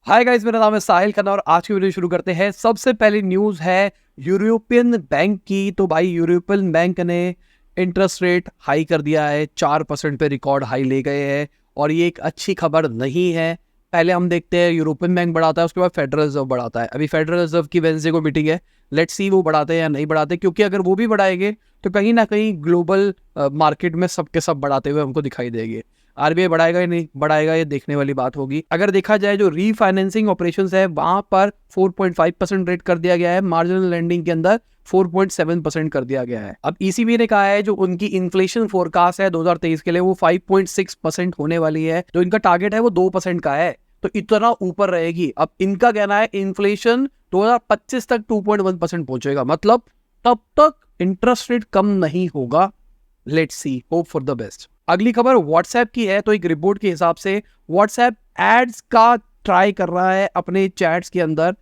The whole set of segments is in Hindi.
हाय गाइस, मेरा नाम है साहिल खन्ना और आज की वीडियो शुरू करते हैं। सबसे पहली न्यूज़ है यूरोपियन बैंक की। तो भाई यूरोपियन बैंक ने इंटरेस्ट रेट हाई कर दिया है, 4% पे रिकॉर्ड हाई ले गए हैं और ये एक अच्छी खबर नहीं है। पहले हम देखते हैं यूरोपियन बैंक बढ़ाता है, उसके बाद फेडरल रिजर्व बढ़ाता है। अभी फेडरल रिजर्व की वेडनेसडे को मीटिंग है, लेट्स सी वो बढ़ाते हैं या नहीं बढ़ाते, क्योंकि अगर वो भी बढ़ाएंगे तो कहीं ना कहीं ग्लोबल मार्केट में सबके सब बढ़ाते हुए हमको दिखाई देंगे। आरबीआई बढ़ाएगा या नहीं बढ़ाएगा, ये देखने वाली बात होगी। अगर देखा जाए जो रीफाइनेंसिंग ऑपरेशंस है वहां पर 4.5% रेट कर दिया गया है, मार्जिनल लेंडिंग के अंदर 4.7% कर दिया गया है। अब ईसीबी ने कहा है जो उनकी इन्फ्लेशन फोरकास्ट है 2023 के लिए वो 5.6% होने वाली है, जो इनका टारगेट है वो 2% का है, तो इतना ऊपर रहेगी। अब इनका कहना है इन्फ्लेशन 2025 तक 2.1% पहुंचेगा, मतलब तब तक इंटरेस्ट रेट कम नहीं होगा। Let's see, hope for the best. अगली खबर व्हाट्सएप की है। तो एक रिपोर्ट के हिसाब से व्हाट्सएप एड्स का ट्राई कर रहा है अपने चैट्स के अंदर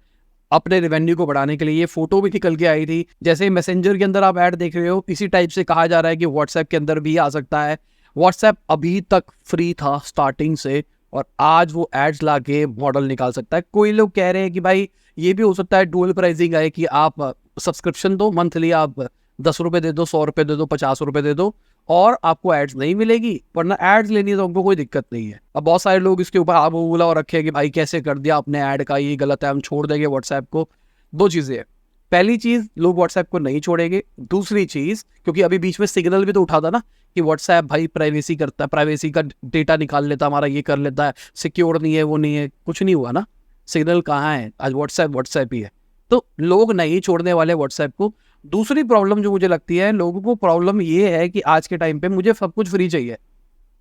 अपने रेवेन्यू को बढ़ाने के लिए। ये फोटो भी निकल के आई थी, जैसे मैसेंजर के अंदर आप ऐड देख रहे हो, इसी टाइप से कहा जा रहा है कि व्हाट्सएप के अंदर भी आ सकता है। व्हाट्सएप अभी तक फ्री था स्टार्टिंग से और आज वो एड्स ला के मॉडल निकाल सकता है। कोई लोग कह रहे हैं कि भाई ये भी हो सकता है डुअल प्राइसिंग है, कि आप सब्सक्रिप्शन दो, मंथली आप 10 रुपए दे दो, 100 रुपए दे दो, 50 रुपए दे दो और आपको एड्स नहीं मिलेगी, वरना एड्स लेनी है तो हमको कोई दिक्कत नहीं है। अब बहुत सारे लोग इसके ऊपर आबू बोला और रखे कि भाई कैसे कर दिया आपने ऐड का, ये गलत है, हम छोड़ देंगे व्हाट्सएप को। दो चीजें है, पहली चीज लोग व्हाट्सएप को नहीं छोड़ेंगे। दूसरी चीज, क्योंकि अभी बीच में सिग्नल भी तो उठा था ना कि व्हाट्सएप भाई प्राइवेसी करता है, प्राइवेसी का डेटा निकाल लेता, हमारा ये कर लेता है, सिक्योर नहीं है, वो नहीं है, कुछ नहीं हुआ ना। सिग्नल कहाँ है? आज व्हाट्सएप ही है, तो लोग नहीं छोड़ने वाले व्हाट्सएप को। दूसरी प्रॉब्लम जो मुझे लगती है, लोगों को प्रॉब्लम ये है कि आज के टाइम पे मुझे सब कुछ फ्री चाहिए।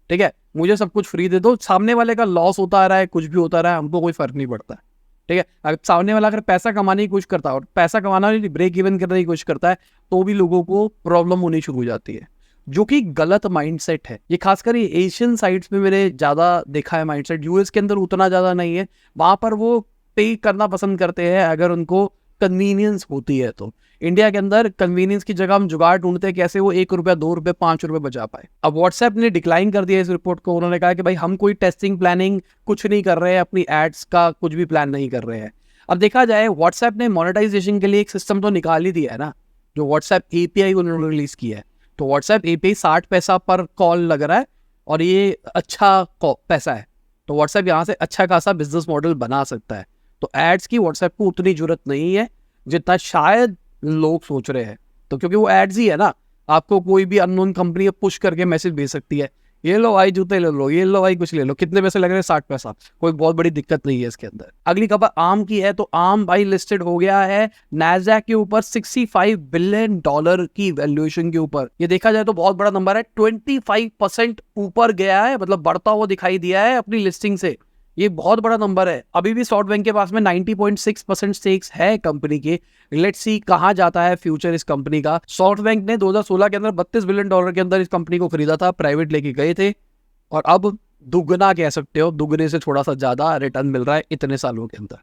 ठीक है, मुझे सब कुछ फ्री दे दो, सामने वाले का लॉस होता रहा है, कुछ भी होता रहा है, हमको कोई फर्क नहीं पड़ता है। ठीक है, अगर सामने वाला अगर पैसा कमाने की कोशिश करता है और पैसा कमाना ब्रेक इवन करने की कोशिश करता है, तो भी लोगों को प्रॉब्लम होनी शुरू हो जाती है, जो कि गलत माइंडसेट है। ये खासकर ये एशियन साइट्स में मैंने ज्यादा देखा है माइंडसेट। यूएस के अंदर उतना ज्यादा नहीं है, वहां पर वो पे करना पसंद करते हैं अगर उनको कन्वीनियंस होती है तो। इंडिया के अंदर कन्वीनियंस की जगह हम जुगाड़ ढूंढते हैं कैसे वो 1 रुपया, 2 रुपये, 5 रुपये बचा पाए। अब व्हाट्सएप ने डिक्लाइन कर दिया इस रिपोर्ट को। उन्होंने कहा कि भाई हम कोई टेस्टिंग प्लानिंग कुछ नहीं कर रहे हैं, अपनी एड्स का कुछ भी प्लान नहीं कर रहे हैं। अब देखा जाए व्हाट्सएप ने मोनेटाइजेशन के लिए एक सिस्टम तो निकाल ही दिया है ना, जो व्हाट्सएप एपीआई उन्होंने रिलीज किया है। तो व्हाट्सएप एपीआई 60 पैसा पर कॉल लग रहा है और ये अच्छा पैसा है, तो व्हाट्सएप यहाँ से अच्छा खासा बिजनेस मॉडल बना सकता है। तो एड्स की व्हाट्सएप को उतनी जरूरत नहीं है जितना शायद लोग सोच रहे हैं। तो क्योंकि वो एड्स ही है ना, आपको कोई भी अननोन कंपनी पुश करके मैसेज भेज सकती है, ये लो भाई जूते ले लो, ये लो भाई कुछ ले लो, कितने पैसे लग रहे हैं? 60 पैसा, कोई बहुत बड़ी दिक्कत नहीं है इसके अंदर। अगली खबर आर्म की है। तो आर्म भाई लिस्टेड हो गया है नैस्डैक के ऊपर 65 बिलियन डॉलर की वैल्यूएशन के ऊपर। ये देखा जाए तो बहुत बड़ा नंबर है, 25% ऊपर गया है, मतलब बढ़ता हुआ दिखाई दिया है अपनी लिस्टिंग से। ये बहुत बड़ा नंबर है। अभी भी सॉफ्टबैंक के पास में 90.6% स्टेक्स है कंपनी के। लेट्स सी कहां जाता है फ्यूचर इस कंपनी का। सॉफ्टबैंक ने 2016 के अंदर 32 बिलियन डॉलर के अंदर इस कंपनी को खरीदा था, प्राइवेट लेके गए थे, और अब दुगना कह सकते हो, दुगने से थोड़ा सा ज्यादा रिटर्न मिल रहा है इतने सालों के अंदर।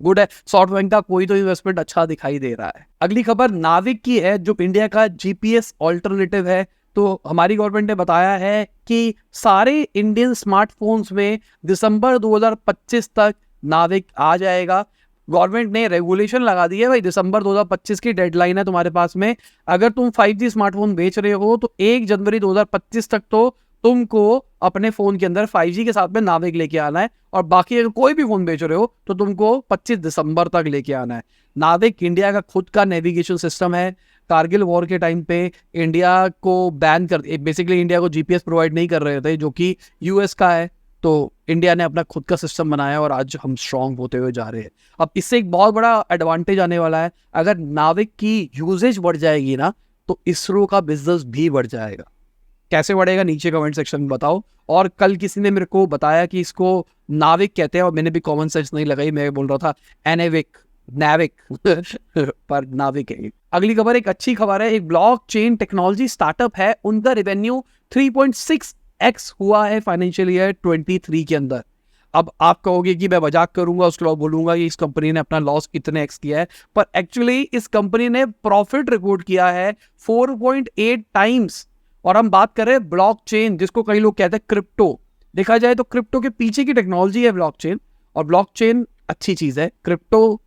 गुड है, सॉफ्टबैंक का कोई तो इन्वेस्टमेंट अच्छा दिखाई दे रहा है। अगली खबर नाविक की है, जो इंडिया का जीपीएस ऑल्टरनेटिव है। तो हमारी गवर्नमेंट ने बताया है कि सारे इंडियन स्मार्टफोन्स में दिसंबर 2025 तक नाविक आ जाएगा। गवर्नमेंट ने रेगुलेशन लगा दी है भाई, दिसंबर 2025 की डेडलाइन है तुम्हारे पास में। अगर तुम 5G स्मार्टफोन बेच रहे हो तो 1 जनवरी 2025 तक तो तुमको अपने फोन के अंदर 5G के साथ में नाविक लेके आना है, और बाकी अगर कोई भी फोन बेच रहे हो तो तुमको 25 दिसंबर तक लेके आना है। नाविक इंडिया का खुद का नेविगेशन सिस्टम है। कारगिल वॉर के टाइम पे इंडिया को बैन कर, बेसिकली इंडिया को जीपीएस प्रोवाइड नहीं कर रहे थे जो कि यूएस का है, तो इंडिया ने अपना खुद का सिस्टम बनाया और आज हम स्ट्रांग होते हुए जा रहे हैं। अब इससे एक बहुत बड़ा एडवांटेज आने वाला है, अगर नाविक की यूजेज बढ़ जाएगी ना तो इसरो का बिजनेस भी बढ़ जाएगा। कैसे बढ़ेगा नीचे कमेंट सेक्शन में बताओ। और कल किसी ने मेरे को बताया कि इसको नाविक कहते हैं और मैंने भी कॉमन सेंस नहीं लगाई, मैं बोल रहा था एनेविक, नाविक पर नाविक है। अगली खबर एक अच्छी खबर है, एक ब्लॉकचेन टेक्नोलॉजी स्टार्टअप है, उनका रेवेन्यू 3.6x हुआ है फाइनेंशियल ईयर 23 के अंदर। अब आप कहोगे कि मैं मजाक करूंगा, उसके बाद बोलूंगा कि इस कंपनी ने अपना लॉस कितने एक्स किया है, पर एक्चुअली इस कंपनी ने प्रॉफिट रिकॉर्ड किया है 4.8 टाइम्स। और हम बात करें ब्लॉकचेन, जिसको कई लोग कहते हैं क्रिप्टो। देखा जाए तो क्रिप्टो के पीछे की टेक्नोलॉजी है ब्लॉकचेन, और ब्लॉकचेन अच्छी चीज है, क्रिप्टो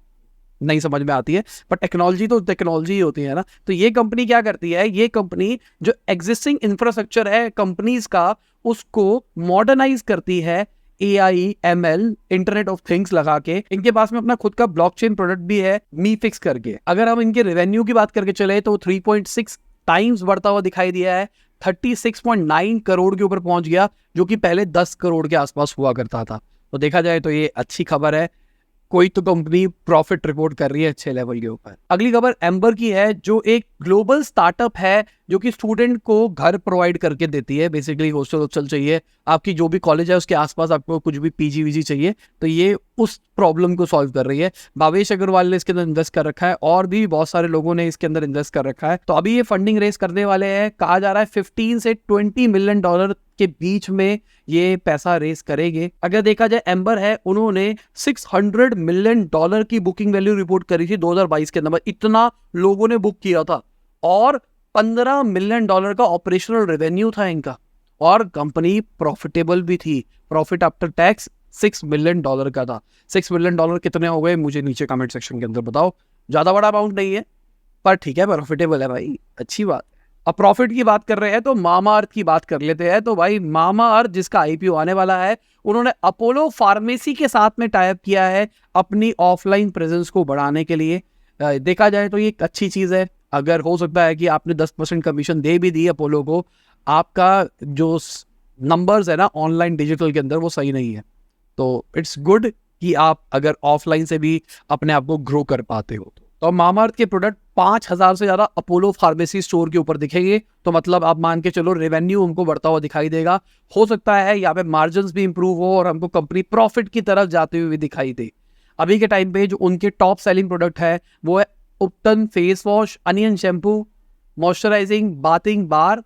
नहीं समझ में आती है, पर टेक्नोलॉजी तो टेक्नोलॉजी ही होती है ना। तो ये कंपनी क्या करती है, ये कंपनी जो एग्जिस्टिंग इंफ्रास्ट्रक्चर है कंपनीज का, उसको मॉडर्नाइज करती है AI ML internet of things लगा के। इनके पास में अपना खुद का ब्लॉकचेन प्रोडक्ट भी है मीफिक्स करके। अगर हम इनके रेवेन्यू की बात करके चले तो 3.6 टाइम्स बढ़ता हुआ दिखाई दिया है, 36.9 करोड़ के ऊपर पहुंच गया, जो कि पहले 10 करोड़ के आसपास हुआ करता था। तो देखा जाए तो ये अच्छी खबर है, कोई तो कंपनी प्रॉफिट रिपोर्ट कर रही है अच्छे लेवल के ऊपर। अगली खबर एम्बर की है, जो एक ग्लोबल स्टार्टअप है जो कि स्टूडेंट को घर प्रोवाइड करके देती है। बेसिकली हॉस्टल चाहिए, आपकी जो भी कॉलेज है उसके आसपास आपको कुछ भी PG चाहिए, तो ये उस प्रॉब्लम को सॉल्व कर रही है। भावेश अग्रवाल ने इसके अंदर इन्वेस्ट कर रखा है और भी बहुत सारे लोगों ने इसके अंदर इन्वेस्ट कर रखा है। तो अभी ये फंडिंग रेस करने वाले हैं, कहा जा रहा है 15 से 20 मिलियन डॉलर के बीच में ये पैसा रेस करेंगे। अगर देखा जाए एम्बर है, उन्होंने 600 मिलियन डॉलर की बुकिंग वैल्यू रिपोर्ट करी थी 2022 के अंदर, इतना लोगों ने बुक किया था, और 15 मिलियन डॉलर का ऑपरेशनल रेवेन्यू था इनका, और कंपनी प्रॉफिटेबल भी थी। Profit after tax 6 million dollar का था। 6 मिलियन डॉलर कितने हो गए मुझे नीचे कमेंट सेक्शन के अंदर बताओ। ज्यादा बड़ा अमाउंट नहीं है, पर ठीक है, प्रॉफिटेबल है भाई, अच्छी बात। अब प्रॉफिट की बात कर रहे हैं तो मामा अर्थ की बात कर लेते हैं। तो भाई मामा अर्थ जिसका IPO आने वाला है, उन्होंने अपोलो फार्मेसी के साथ में टाई अप किया है अपनी ऑफलाइन प्रेजेंस को बढ़ाने के लिए। देखा जाए तो ये एक अच्छी चीज है। अगर हो सकता है कि आपने 10% कमीशन दे भी दी अपोलो को, आपका जो नंबर्स है ना ऑनलाइन डिजिटल के अंदर वो सही नहीं है, तो इट्स गुड कि आप अगर ऑफलाइन से भी अपने आप को ग्रो कर पाते हो। तो मामाअर्थ के प्रोडक्ट 5000 से ज्यादा अपोलो फार्मेसी स्टोर के ऊपर दिखेंगे, तो मतलब आप मान के चलो रेवेन्यू हमको बढ़ता हुआ दिखाई देगा। हो सकता है यहाँ पे मार्जिन्स भी इंप्रूव हो और हमको कंपनी प्रॉफिट की तरफ जाते हुए दिखाई दे। अभी के टाइम पे जो उनके टॉप सेलिंग प्रोडक्ट है वो है ubtan face wash, onion shampoo, moisturising bathing bar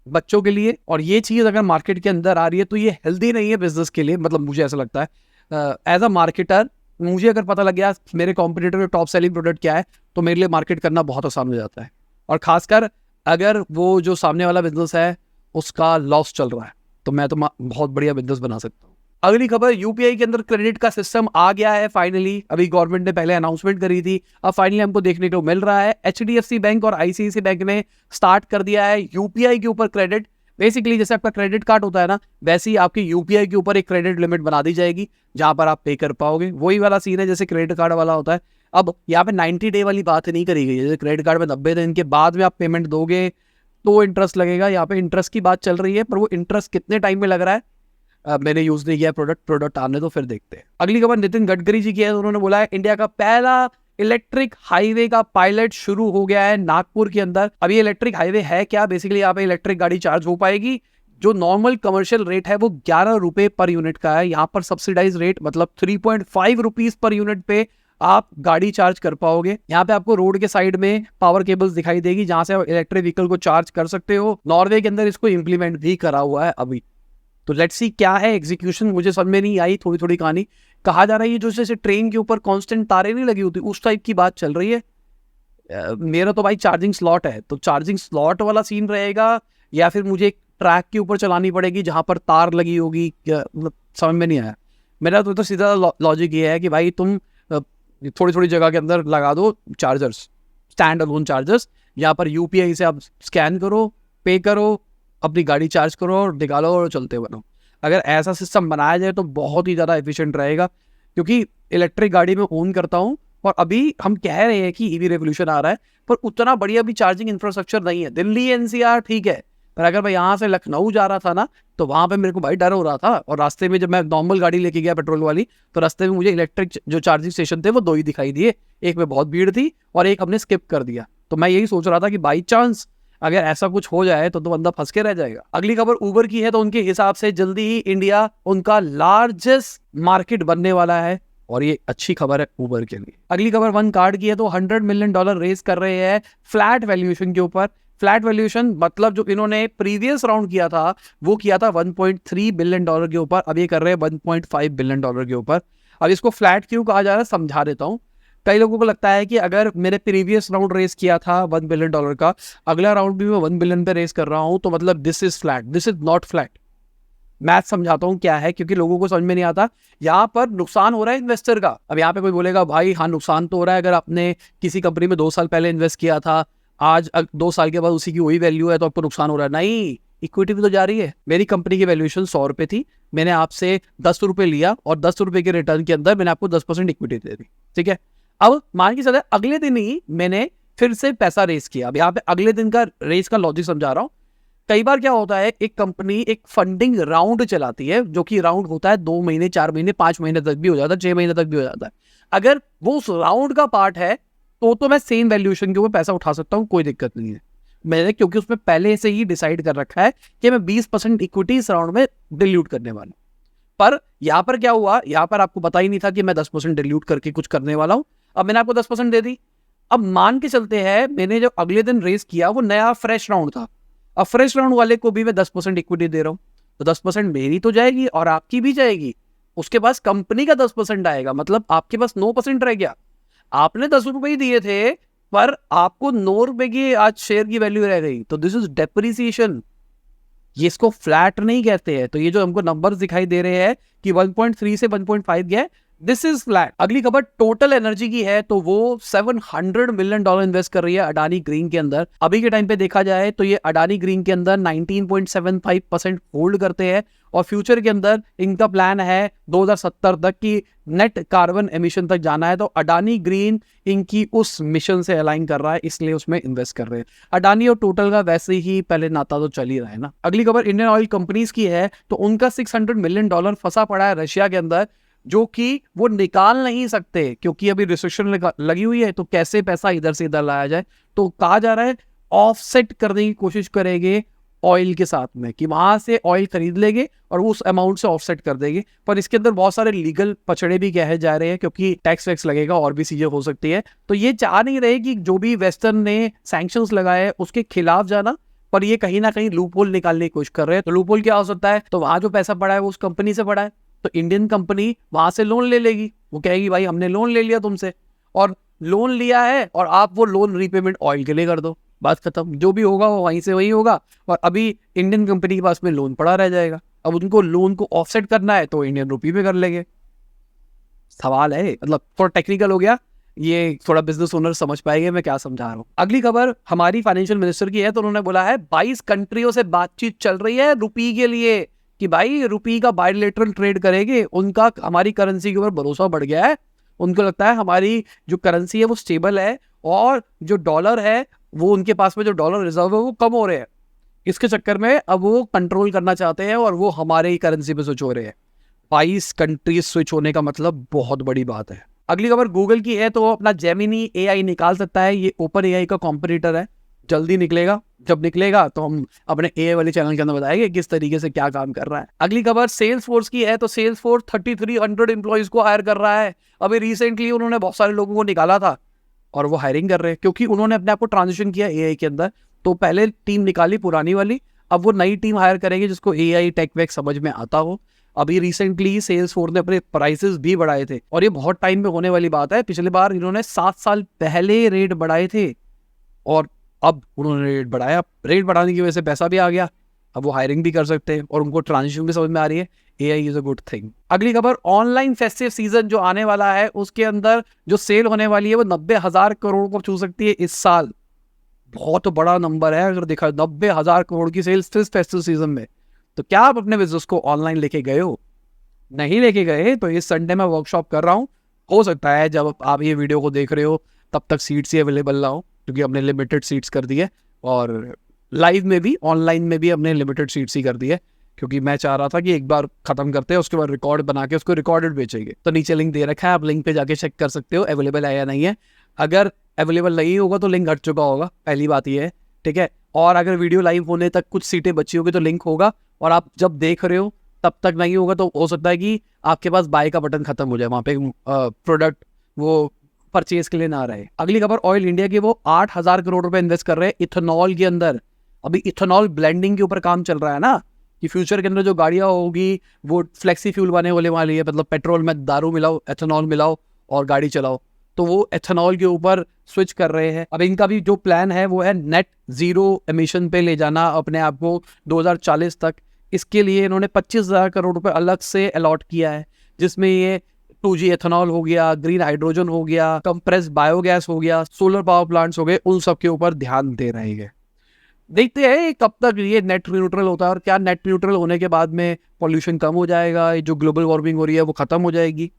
बच्चों के लिए। और ये चीज अगर मार्केट के अंदर आ रही है तो ये हेल्दी नहीं है बिजनेस के लिए, मतलब मुझे ऐसा लगता है। एज अ मार्केटर मुझे अगर पता लग गया मेरे कॉम्पिटिटर का टॉप सेलिंग प्रोडक्ट क्या है, तो मेरे लिए मार्केट करना बहुत आसान हो जाता है, और खासकर अगर वो जो सामने वाला बिजनेस है उसका लॉस चल रहा है, तो मैं तो बहुत बढ़िया बिजनेस बना सकता हूँ। अगली खबर, UPI के अंदर क्रेडिट का सिस्टम आ गया है फाइनली। अभी गवर्नमेंट ने पहले अनाउंसमेंट करी थी, अब फाइनली हमको देखने को मिल रहा है। HDFC बैंक और ICICI बैंक ने स्टार्ट कर दिया है UPI के ऊपर क्रेडिट। बेसिकली जैसे आपका क्रेडिट कार्ड होता है ना, वैसे ही आपकी UPI के ऊपर एक क्रेडिट लिमिट बना दी जाएगी जहां पर आप पे कर पाओगे। वही वाला सीन है जैसे क्रेडिट कार्ड वाला होता है। अब यहाँ पे 90 डे वाली बात नहीं करी गई है, जैसे क्रेडिट कार्ड में 90 दिन के बाद में आप पेमेंट दोगे तो इंटरेस्ट लगेगा। यहाँ पे इंटरेस्ट की बात चल रही है, पर वो इंटरेस्ट कितने टाइम में लग रहा है मैंने यूज नहीं किया प्रोडक्ट आने तो फिर देखते हैं। अगली खबर नितिन गडकरी जी की है, उन्होंने बोला है इंडिया का पहला इलेक्ट्रिक हाईवे का पायलट शुरू हो गया है नागपुर के अंदर। अब ये इलेक्ट्रिक हाईवे है क्या, बेसिकली यहाँ पे इलेक्ट्रिक गाड़ी चार्ज हो पाएगी। जो नॉर्मल कमर्शियल रेट है वो 11 रुपए पर यूनिट का है, यहाँ पर सब्सिडाइज रेट मतलब 3.5 रुपीज पर यूनिट पे आप गाड़ी चार्ज कर पाओगे। यहाँ पे आपको रोड के साइड में पावर केबल्स दिखाई देगी जहां से आप इलेक्ट्रिक व्हीकल को चार्ज कर सकते हो। नॉर्वे के अंदर इसको इंप्लीमेंट भी करा हुआ है अभी, तो लेट्स सी क्या है एग्जीक्यूशन। मुझे समझ में नहीं आई थोड़ी थोड़ी कहानी। कहा जा रहा है ये जो जैसे ट्रेन के ऊपर कांस्टेंट तारे नहीं लगी होती उस टाइप की बात चल रही है। मेरा तो भाई चार्जिंग स्लॉट है, तो चार्जिंग स्लॉट वाला सीन रहेगा या फिर मुझे एक ट्रैक के ऊपर चलानी पड़ेगी जहां पर तार लगी होगी, मतलब समझ में नहीं आया। मेरा तो सीधा लॉजिक ये है कि भाई तुम थोड़ी थोड़ी जगह के अंदर लगा दो चार्जर्स, स्टैंड अलोन चार्जर्स, यहाँ पर UPI से आप स्कैन करो, पे करो, अपनी गाड़ी चार्ज करो और निकालो और चलते बनो। अगर ऐसा सिस्टम बनाया जाए तो बहुत ही ज़्यादा एफिशिएंट रहेगा, क्योंकि इलेक्ट्रिक गाड़ी में ओन करता हूँ और अभी हम कह रहे हैं कि EV रेवोल्यूशन आ रहा है, पर उतना बढ़िया भी चार्जिंग इंफ्रास्ट्रक्चर नहीं है। दिल्ली NCR ठीक है, पर अगर मैं यहाँ से लखनऊ जा रहा था ना तो वहाँ पे मेरे को भाई डर हो रहा था, और रास्ते में जब मैं नॉर्मल गाड़ी लेके गया पेट्रोल वाली, तो रास्ते में मुझे इलेक्ट्रिक जो चार्जिंग स्टेशन थे वो 2 ही दिखाई दिए, एक में बहुत भीड़ थी और एक हमने स्किप कर दिया। तो मैं यही सोच रहा था कि बाई चांस अगर ऐसा कुछ हो जाए तो बंदा फंस के रह जाएगा। अगली खबर उबर की है, तो उनके हिसाब से जल्दी ही इंडिया उनका लार्जेस्ट मार्केट बनने वाला है, और ये अच्छी खबर है उबर के लिए। अगली खबर वन कार्ड की है, तो $100 मिलियन रेज कर रहे हैं फ्लैट वैल्यूएशन के ऊपर। फ्लैट वैल्यूएशन मतलब जो इन्होंने प्रीवियस राउंड किया था वो किया था $1.3 बिलियन के ऊपर, अब ये कर रहे हैं $1.5 बिलियन के ऊपर। अब इसको फ्लैट क्यों कहा जा रहा है समझा देता हूँ। कई लोगों को लगता है कि अगर मैंने प्रीवियस राउंड रेस किया था $1 बिलियन का, अगला राउंड भी मैं $1 बिलियन पे रेस कर रहा हूं, तो मतलब this is flat. This is not flat. Math समझाता हूँ क्या है, क्योंकि लोगों को समझ में नहीं आता। यहाँ पर नुकसान हो रहा है इन्वेस्टर का। अब यहाँ पे कोई बोलेगा भाई हाँ नुकसान तो हो रहा है, अगर आपने किसी कंपनी में 2 साल पहले इन्वेस्ट किया था, आज 2 साल के बाद उसी की वही वैल्यू है तो आपको नुकसान हो रहा है। नहीं, इक्विटी भी तो जा रही है। मेरी कंपनी की वैल्यूएशन 100 रुपए थी, मैंने आपसे 10 रुपए लिया और 10 रुपए के रिटर्न के अंदर मैंने आपको 10% इक्विटी दे दी, ठीक है। अब मान के चले अगले दिन ही मैंने फिर से पैसा रेस किया। अब यहाँ पे अगले दिन का रेस का लॉजिक समझा रहा हूँ। कई बार क्या होता है, एक कंपनी एक फंडिंग राउंड चलाती है, जो कि राउंड होता है 2 महीने, 4 महीने, 5 महीने तक भी हो जाता है, 6 महीने तक भी हो जाता है। अगर वो उस राउंड का पार्ट है तो मैं सेम वैल्यूएशन के ऊपर पैसा उठा सकता हूँ, कोई दिक्कत नहीं है मैंने, क्योंकि उसमें पहले से ही डिसाइड कर रखा है कि मैं 20% इक्विटी इस राउंड में डिल्यूट करने वाला हूं। पर यहां पर क्या हुआ, यहां पर आपको पता ही नहीं था कि मैं 10% डिल्यूट करके कुछ करने वाला हूं। अब मैंने आपको 10% दे दी। अब मान के चलते हैं मैंने जो अगले दिन रेस किया वो नया फ्रेश राउंड था। अब फ्रेश राउंड वाले को भी मैं 10% इक्विटी दे रहा हूं, तो 10% मेरी तो जाएगी और आपकी भी जाएगी। उसके पास कंपनी का 10% आएगा, मतलब आपके पास 9% रह गया। आपने 10 रुपए ही दिए थे पर आपको 9 रुपए की आज शेयर की वैल्यू रह गई, तो दिस इज डेप्रिसिएशन। ये इसको फ्लैट नहीं कहते हैं। तो ये जो हमको नंबर्स दिखाई दे रहे हैं कि 1.3 से 1.5 गया, दिस इज फ्लैट। अगली खबर टोटल एनर्जी की है, तो वो $700 मिलियन इन्वेस्ट कर रही है अडानी ग्रीन के अंदर। अभी के टाइम पे देखा जाए तो ये अडानी ग्रीन के अंदर 19.75% होल्ड करते हैं और फ्यूचर के अंदर इनका प्लान है 2070 तक की नेट कार्बन एमिशन तक जाना है। तो अडानी ग्रीन इनकी उस मिशन से अलाइन कर रहा है, इसलिए उसमें इन्वेस्ट कर रहे हैं। अडानी और टोटल का वैसे ही पहले नाता तो चल ही रहा है ना। अगली खबर इंडियन ऑयल कंपनीज की है, तो उनका $600 मिलियन फंसा पड़ा है रशिया के अंदर, जो कि वो निकाल नहीं सकते क्योंकि अभी रिस्ट्रिक्शन लगी हुई है। तो कैसे पैसा इधर से इधर लाया जाए, तो कहा जा रहा है ऑफसेट करने की कोशिश करेंगे ऑयल के साथ में, कि वहां से ऑयल खरीद लेंगे और वो उस अमाउंट से ऑफसेट कर देंगे। पर इसके अंदर बहुत सारे लीगल पचड़े भी कहे जा रहे हैं, क्योंकि टैक्स वैक्स लगेगा और भी चीजें हो सकती है। तो ये चाह नहीं रहे कि जो भी वेस्टर्न ने सैंक्शंस लगाए उसके खिलाफ जाना, पर ये कहीं ना कहीं लूप होल निकालने की कोशिश कर रहे हैं। तो लूप होल क्या हो सकता है, तो वहां जो पैसा पड़ा है वो उस कंपनी से पड़ा है, तो इंडियन कंपनी वहां से लोन ले लेगी। वो कहेगी भाई हमने लोन ले लिया तुमसे, और लोन लिया है और आप वो लोन रीपेमेंट ऑयल के लिए कर दो, बात खत्म। जो भी होगा वो वहीं से वही होगा, और अभी इंडियन कंपनी के पास में लोन पड़ा रह जाएगा। अब उनको लोन को ऑफसेट करना है तो इंडियन रुपी पे कर लेंगे। सवाल है, मतलब थोड़ा टेक्निकल हो गया, ये थोड़ा बिजनेस ओनर समझ पाएंगे मैं क्या समझा रहा हूँ। अगली खबर हमारी फाइनेंशियल मिनिस्टर की है, तो उन्होंने बोला है 22 कंट्रियों से बातचीत चल रही है रुपी के लिए, कि भाई रुपी का बायलैटरल ट्रेड करेंगे। उनका हमारी करेंसी के ऊपर भरोसा बढ़ गया है, उनको लगता है हमारी जो करेंसी है वो स्टेबल है, और जो डॉलर है वो उनके पास में जो डॉलर रिजर्व है वो कम हो रहे हैं। इसके चक्कर में अब वो कंट्रोल करना चाहते हैं और वो हमारे ही करेंसी पे स्विच हो रहे हैं। 22 कंट्रीज स्विच होने का मतलब बहुत बड़ी बात है। अगली खबर गूगल की है, तो वो अपना जेमिनी एआई निकाल सकता है। ये ओपन एआई का कॉम्पिटिटर है, जल्दी निकलेगा। जब निकलेगा तो हम अपने एआई वाले चैनल के अंदर बताएंगे किस तरीके से क्या काम कर रहा है। अगली खबर सेल्स फोर्स की है, तो सेल्स फोर्स 3300 एम्प्लॉइज को हायर कर रहा है। अभी रिसेंटली उन्होंने बहुत सारे लोगों को निकाला था और वो हायरिंग कर रहे हैं, क्योंकि उन्होंने अपने आप को ट्रांजिशन किया एआई के अंदर। तो पहले टीम निकाली पुरानी वाली, अब वो नई टीम हायर करेंगे जिसको एआई टेक वेक समझ में आता हो। अभी रिसेंटली सेल्स फोर्स ने अपने प्राइसेस भी बढ़ाए थे, और ये बहुत टाइम में होने वाली बात है। पिछले बार इन्होंने 7 साल पहले रेट बढ़ाए थे, और अब उन्होंने रेट बढ़ाया। रेट बढ़ाने की वजह से पैसा भी आ गया, अब वो हायरिंग भी कर सकते हैं और उनको ट्रांजिशन भी समझ में आ रही है। AI is a good thing. अगली खबर ऑनलाइन फेस्टिव सीजन जो आने वाला है उसके अंदर जो सेल होने वाली है वो 90,000 करोड़ को छू सकती है इस साल। बहुत बड़ा नंबर है अगर देखा, 90,000 करोड़ की सेल्स फेस्टिव सीजन में। तो क्या आप अपने बिजनेस को ऑनलाइन लेके गए हो? नहीं लेके गए तो इस संडे में वर्कशॉप कर रहा हूँ। हो सकता है जब आप ये वीडियो को देख रहे हो तब तक सीट्स ही अवेलेबल ना हो, क्योंकि हमने लिमिटेड सीट्स कर दी है, और लाइव में भी ऑनलाइन में भी हमने लिमिटेड सीट्स ही कर दी है, क्योंकि मैं चाह रहा था कि एक बार खत्म करते हैं उसके बाद रिकॉर्ड बना के उसको रिकॉर्डेड बेचेंगे। तो नीचे लिंक दे रखा है, आप लिंक पे जाके चेक कर सकते हो अवेलेबल है या नहीं है। अगर अवेलेबल नहीं होगा तो लिंक हट चुका होगा, पहली बात ये है, ठीक है। और अगर वीडियो लाइव होने तक कुछ सीटें बची होगी तो लिंक होगा, और आप जब देख रहे हो तब तक नहीं होगा, तो हो सकता है कि आपके पास बाय का बटन खत्म हो जाए, वहां पे प्रोडक्ट वो परचेज के लिए ना रहे। अगली खबर ऑयल इंडिया की, वो 8,000 करोड़ रुपए इन्वेस्ट कर रहे हैं इथेनॉल के अंदर। अभी इथेनॉल ब्लेंडिंग के ऊपर काम चल रहा है ना, कि फ्यूचर के अंदर जो गाड़ियां होगी वो फ्लेक्सी फ्यूल बने वाली है, मतलब पेट्रोल में दारू मिलाओ, एथेनॉल मिलाओ और गाड़ी चलाओ। तो वो एथेनॉल के ऊपर स्विच कर रहे हैं। अब इनका भी जो प्लान है वो है नेट जीरो एमिशन पे ले जाना अपने आप को 2040 तक। इसके लिए इन्होंने 25,000 करोड़ रुपए अलग से अलॉट किया है, जिसमें ये 2G एथेनॉल हो गया, ग्रीन हाइड्रोजन हो गया, कंप्रेस बायोगैस हो गया, सोलर पावर प्लांट्स हो गए, उन सब के ऊपर ध्यान दे रहे हैं। देखते हैं कब तक ये नेट न्यूट्रल होता है और क्या नेट न्यूट्रल होने के बाद में पॉल्यूशन कम हो जाएगा, जो ग्लोबल वार्मिंग हो रही है वो खत्म हो जाएगी।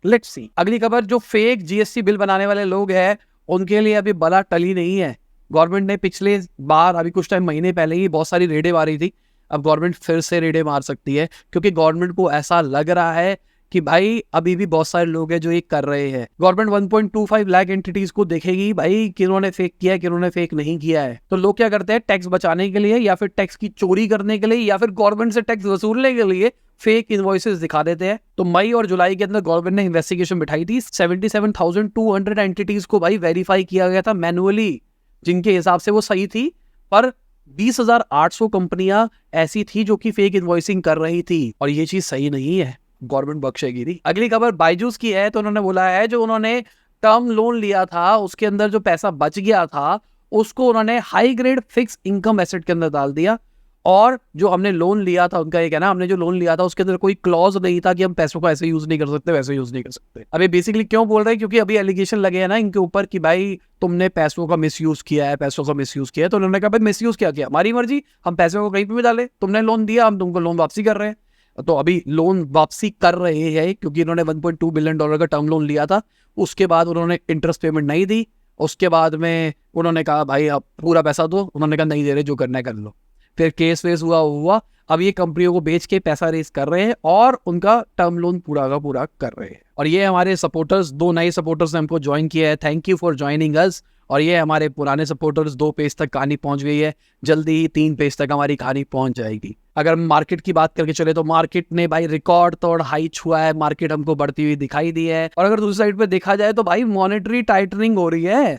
Let's see. अगली खबर, जो फेक जीएसटी बिल बनाने वाले लोग हैं उनके लिए अभी बला टली नहीं है। गवर्नमेंट ने पिछले बार, अभी कुछ टाइम महीने पहले ही बहुत सारी रेडें मारी थी। अब गवर्नमेंट फिर से रेडें मार सकती है, क्योंकि गवर्नमेंट को ऐसा लग रहा है कि भाई अभी भी बहुत सारे लोग हैं जो ये कर रहे हैं। गवर्नमेंट 1.25 लाख एंटिटीज को देखेगी भाई किन्होंने फेक किया है, किन्होंने फेक नहीं किया है। तो लोग क्या करते हैं, टैक्स बचाने के लिए या फिर टैक्स की चोरी करने के लिए या फिर गवर्नमेंट से टैक्स वसूलने के लिए फेक इनवॉइसेस दिखा देते हैं। तो मई और जुलाई के अंदर गवर्नमेंट ने इन्वेस्टिगेशन बिठाई थी। 77,200 एंटिटीज को भाई वेरीफाई किया गया था मैनुअली, जिनके हिसाब से वो सही थी, पर 20,800 कंपनियां ऐसी थी जो कि फेक इनवॉइसिंग कर रही थी, और ये चीज सही नहीं है, गवर्नमेंट बख्शेगी नहीं। अगली खबर बायजूस की है। तो उन्होंने बोला है जो उन्होंने टर्म लोन लिया था उसके अंदर जो पैसा बच गया था उसको उन्होंने high grade fix income asset के अंदर डाल दिया, और जो हमने लोन लिया था, उनका ये कहना, हमने जो लोन लिया था उसके अंदर कोई क्लॉज नहीं था कि हम पैसों को ऐसे यूज नहीं कर सकते, वैसे यूज नहीं कर सकते। अभी बेसिकली क्यों बोल रहे हैं, क्योंकि अभी एलिगेशन लगे हैं ना इनके ऊपर कि भाई तुमने पैसों का मिसयूज किया है, पैसों का मिसयूज किया है। तो उन्होंने कहा भाई मिसयूज क्या किया, हमारी मर्जी, हम पैसों को कहीं पे भी डाले, तुमने लोन दिया, हम तुमको लोन वापसी कर रहे हैं। तो अभी लोन वापसी कर रहे हैं, क्योंकि इन्होंने $1.2 बिलियन का टर्म लोन लिया था। उसके बाद उन्होंने इंटरेस्ट पेमेंट नहीं दी। उसके बाद में उन्होंने कहा भाई आप पूरा पैसा दो, उन्होंने कहा नहीं दे रहे, जो करना है कर लो। फिर केस वेस हुआ। अब ये कंपनियों को बेच के पैसा रेस कर रहे हैं और उनका टर्म लोन पूरा का पूरा कर रहे हैं। और ये हमारे सपोर्टर्स, 2 नए सपोर्टर्स ने हमको ज्वाइन किया है, thank you for joining us. और ये हमारे पुराने सपोर्टर्स, 2 पेज तक कहानी पहुंच गई है, जल्दी ही 3 पेज तक हमारी कहानी पहुंच जाएगी। अगर मार्केट की बात करके चले तो मार्केट ने भाई रिकॉर्ड तोड़ हाई छुआ है, मार्केट हमको बढ़ती हुई दिखाई दी है। और अगर दूसरी साइड पे देखा जाए तो भाई मॉनेटरी टाइटनिंग हो रही है,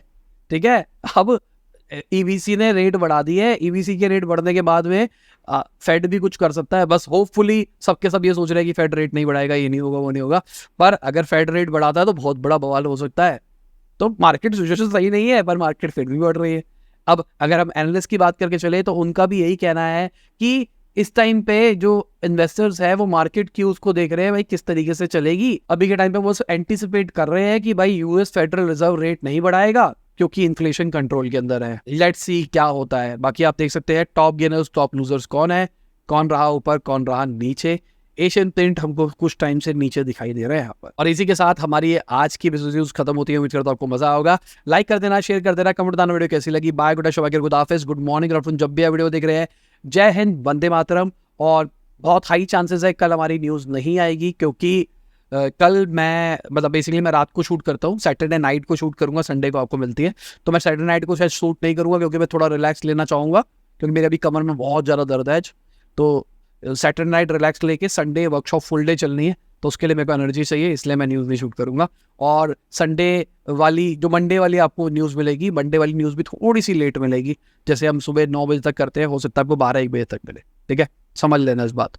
ठीक है। अब ईबीसी ने रेट बढ़ा दी है, ईबीसी के रेट बढ़ने के बाद में फेड भी कुछ कर सकता है। बस होपफुली सबके सब ये सोच रहे हैं कि फेड रेट नहीं बढ़ाएगा, ये नहीं होगा, वो नहीं होगा, पर अगर फेड रेट बढ़ाता है तो बहुत बड़ा बवाल हो सकता है। तो मार्केट सिचुएशन सही नहीं है, पर मार्केट फिर भी बढ़ रही है। अब अगर हम एनालिस्ट की बात करके चले तो उनका भी यही कहना है कि इस टाइम पे जो इन्वेस्टर्स है वो मार्केट की उसको देख रहे हैं भाई किस तरीके से चलेगी। अभी के टाइम पे वो एंटिसिपेट कर रहे हैं कि भाई यूएस फेडरल रिजर्व रेट नहीं बढ़ाएगा, क्योंकि इन्फ्लेशन कंट्रोल के अंदर है। लेट्स सी क्या होता है। बाकी आप देख सकते हैं टॉप गेनर्स टॉप लूजर्स कौन है, कौन रहा ऊपर, कौन रहा नीचे। एशियन प्रिंट हमको कुछ टाइम से नीचे दिखाई दे रहे हैं यहाँ पर। और इसी के साथ हमारी आज की बिजनेस न्यूज खत्म होती है। उम्मीद करता हूं आपको मजा होगा। लाइक कर देना, शेयर कर देना, कमेंट बताना वीडियो कैसी लगी। बाय, गुड शो, गुड हाफिज, गुड मॉर्निंग आफ्टरनून, जब भी आप वीडियो देख रहे हैं। जय हिंद, वंदे मातरम। और बहुत हाई चांसेस है कल हमारी न्यूज नहीं आएगी, क्योंकि कल मैं मतलब बेसिकली मैं रात को शूट करता हूँ, सैटरडे नाइट को शूट करूंगा, संडे को आपको मिलती है। तो मैं सैटरडे नाइट को शायद शूट नहीं करूंगा, क्योंकि मैं थोड़ा रिलैक्स लेना चाहूँगा, क्योंकि मेरे अभी कमर में बहुत ज़्यादा दर्द है। तो सैटरडे नाइट रिलैक्स लेके संडे वर्कशॉप फुल डे चलनी है, तो उसके लिए मेरे को एनर्जी चाहिए, इसलिए मैं न्यूज़ नहीं शूट करूंगा। और संडे वाली जो मंडे वाली आपको न्यूज़ मिलेगी, मंडे वाली न्यूज़ भी थोड़ी सी लेट मिलेगी। जैसे हम सुबह 9 बजे तक करते हैं, हो सकता है आपको 12-1 बजे तक मिले, ठीक है, समझ लेना इस बात।